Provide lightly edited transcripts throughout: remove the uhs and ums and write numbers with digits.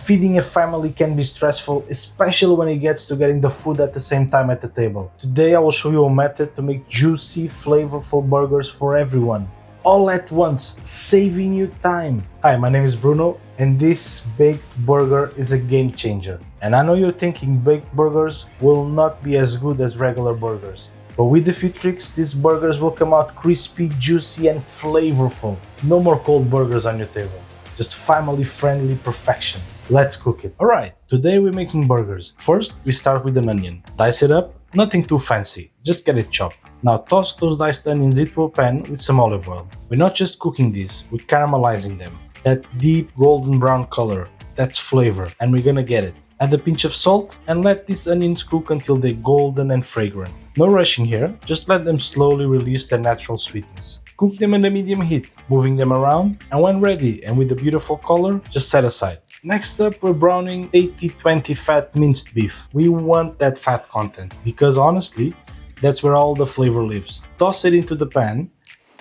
Feeding a family can be stressful, especially when it gets to getting the food at the same time at the table. Today I will show you a method to make juicy, flavorful burgers for everyone, all at once, saving you time. Hi, my name is Bruno, and this baked burger is a game changer. And I know you're thinking baked burgers will not be as good as regular burgers. But with a few tricks, these burgers will come out crispy, juicy, and flavorful. No more cold burgers on your table. Just family-friendly perfection. Let's cook it. Alright, today we're making burgers. First, we start with an onion. Dice it up, nothing too fancy, just get it chopped. Now toss those diced onions into a pan with some olive oil. We're not just cooking these, we're caramelizing them. That deep golden brown color, that's flavor, and we're gonna get it. Add a pinch of salt and let these onions cook until they're golden and fragrant. No rushing here, just let them slowly release their natural sweetness. Cook them in a medium heat, moving them around, and when ready and with a beautiful color, just set aside. Next up, we're browning 80-20 fat minced beef. We want that fat content because honestly, that's where all the flavor lives. Toss it into the pan,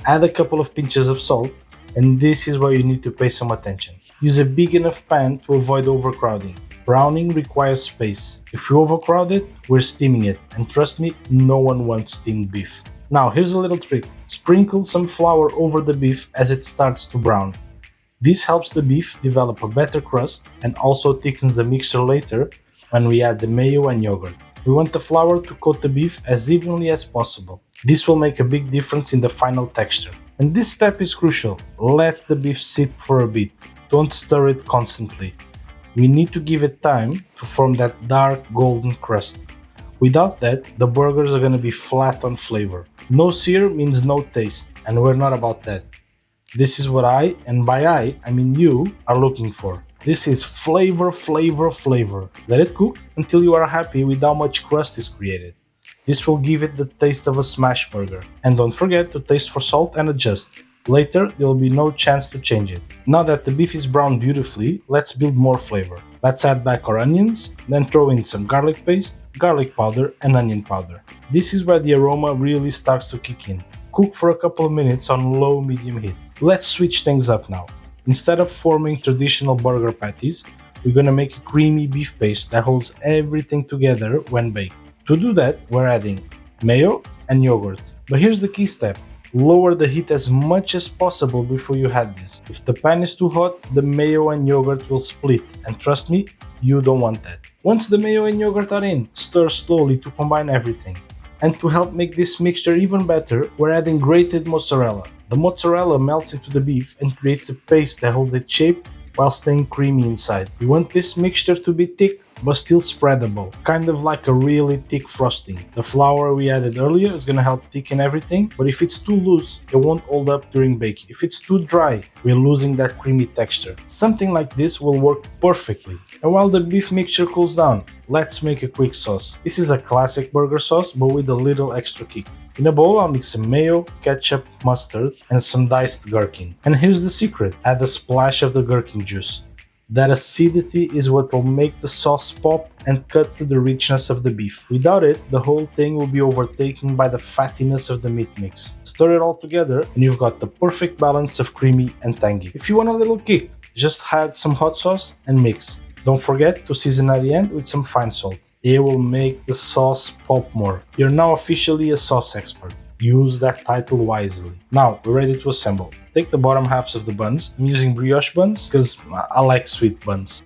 add a couple of pinches of salt, and this is where you need to pay some attention. Use a big enough pan to avoid overcrowding. Browning requires space. If you overcrowd it, we're steaming it, and trust me, no one wants steamed beef. Now here's a little trick. Sprinkle some flour over the beef as it starts to brown. This helps the beef develop a better crust and also thickens the mixture later when we add the mayo and yogurt. We want the flour to coat the beef as evenly as possible. This will make a big difference in the final texture. And this step is crucial. Let the beef sit for a bit. Don't stir it constantly. We need to give it time to form that dark golden crust. Without that, the burgers are going to be flat on flavor. No sear means no taste, and we're not about that. This is what I, and by I mean you, are looking for. This is flavor, flavor, flavor. Let it cook until you are happy with how much crust is created. This will give it the taste of a smash burger. And don't forget to taste for salt and adjust. Later, there will be no chance to change it. Now that the beef is browned beautifully, let's build more flavor. Let's add back our onions, then throw in some garlic paste, garlic powder, and onion powder. This is where the aroma really starts to kick in. Cook for a couple of minutes on low-medium heat. Let's switch things up now. Instead of forming traditional burger patties, we're gonna make a creamy beef paste that holds everything together when baked. To do that, we're adding mayo and yogurt. But here's the key step. Lower the heat as much as possible before you add this. If the pan is too hot, the mayo and yogurt will split, and trust me, you don't want that. Once the mayo and yogurt are in, stir slowly to combine everything. And to help make this mixture even better, we're adding grated mozzarella. The mozzarella melts into the beef and creates a paste that holds its shape while staying creamy inside. You want this mixture to be thick but still spreadable, kind of like a really thick frosting. The flour we added earlier is gonna help thicken everything, but if it's too loose, it won't hold up during baking. If it's too dry, we're losing that creamy texture. Something like this will work perfectly. And while the beef mixture cools down, let's make a quick sauce. This is a classic burger sauce, but with a little extra kick. In a bowl, I'll mix some mayo, ketchup, mustard, and some diced gherkin. And here's the secret. Add a splash of the gherkin juice. That acidity is what will make the sauce pop and cut through the richness of the beef. Without it, the whole thing will be overtaken by the fattiness of the meat mix. Stir it all together and you've got the perfect balance of creamy and tangy. If you want a little kick, just add some hot sauce and mix. Don't forget to season at the end with some fine salt. It will make the sauce pop more. You're now officially a sauce expert. Use that title wisely. Now we're ready to assemble. Take the bottom halves of the buns. I'm using brioche buns because I like sweet buns.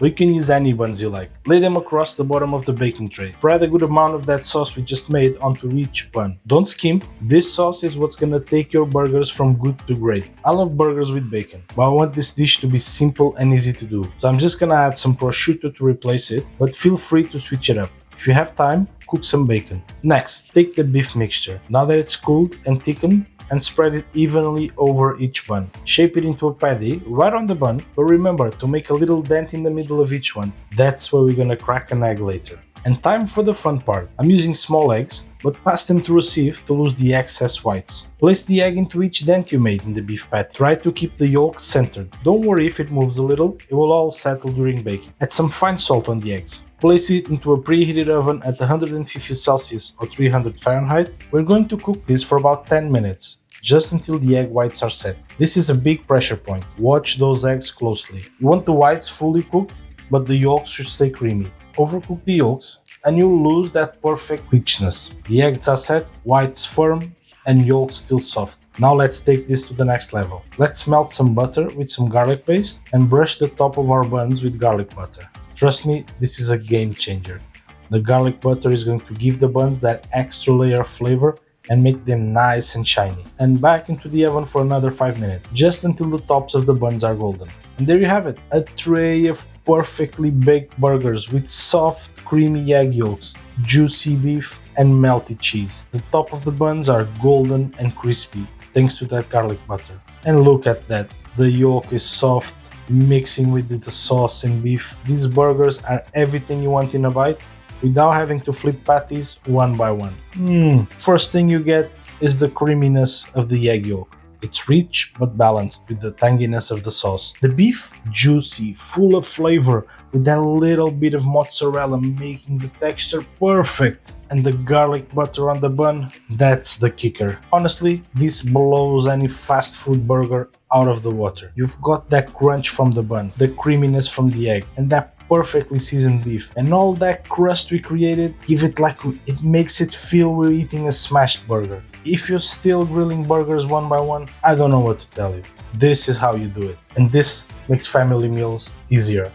We can use any buns you like. Lay them across the bottom of the baking tray. Spread a good amount of that sauce we just made onto each bun. Don't skimp. This sauce is what's gonna take your burgers from good to great. I love burgers with bacon, but I want this dish to be simple and easy to do. So I'm just gonna add some prosciutto to replace it, but feel free to switch it up. If you have time, cook some bacon. Next, take the beef mixture. Now that it's cooled and thickened, and spread it evenly over each bun. Shape it into a patty right on the bun, but remember to make a little dent in the middle of each one. That's where we're gonna crack an egg later. And time for the fun part. I'm using small eggs, but pass them through a sieve to lose the excess whites. Place the egg into each dent you made in the beef patty. Try to keep the yolk centered. Don't worry if it moves a little, it will all settle during baking. Add some fine salt on the eggs. Place it into a preheated oven at 150 Celsius or 300 Fahrenheit. We're going to cook this for about 10 minutes, just until the egg whites are set. This is a big pressure point. Watch those eggs closely. You want the whites fully cooked, but the yolks should stay creamy. Overcook the yolks and you'll lose that perfect richness. The eggs are set, whites firm, and yolks still soft. Now let's take this to the next level. Let's melt some butter with some garlic paste and brush the top of our buns with garlic butter. Trust me, this is a game changer. The garlic butter is going to give the buns that extra layer of flavor and make them nice and shiny. And back into the oven for another 5 minutes, just until the tops of the buns are golden. And there you have it, a tray of perfectly baked burgers with soft, creamy egg yolks, juicy beef, and melted cheese. The top of the buns are golden and crispy thanks to that garlic butter. And look at that, the yolk is soft, mixing with the sauce and beef. These burgers are everything you want in a bite without having to flip patties one by one. First thing you get is the creaminess of the egg yolk. It's rich but balanced with the tanginess of the sauce. The beef, juicy, full of flavor, with that little bit of mozzarella making the texture perfect. And the garlic butter on the bun, that's the kicker. Honestly, this blows any fast food burger out of the water. You've got that crunch from the bun, the creaminess from the egg, and that perfectly seasoned beef, and all that crust we created it makes it feel we're eating a smashed burger. If you're still grilling burgers one by one, I don't know what to tell you. This is how you do it, and this makes family meals easier.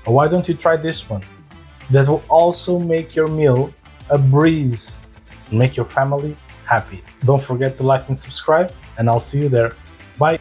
Why don't you try this one? That will also make your meal a breeze and make your family happy. Don't forget to like and subscribe, and I'll see you there.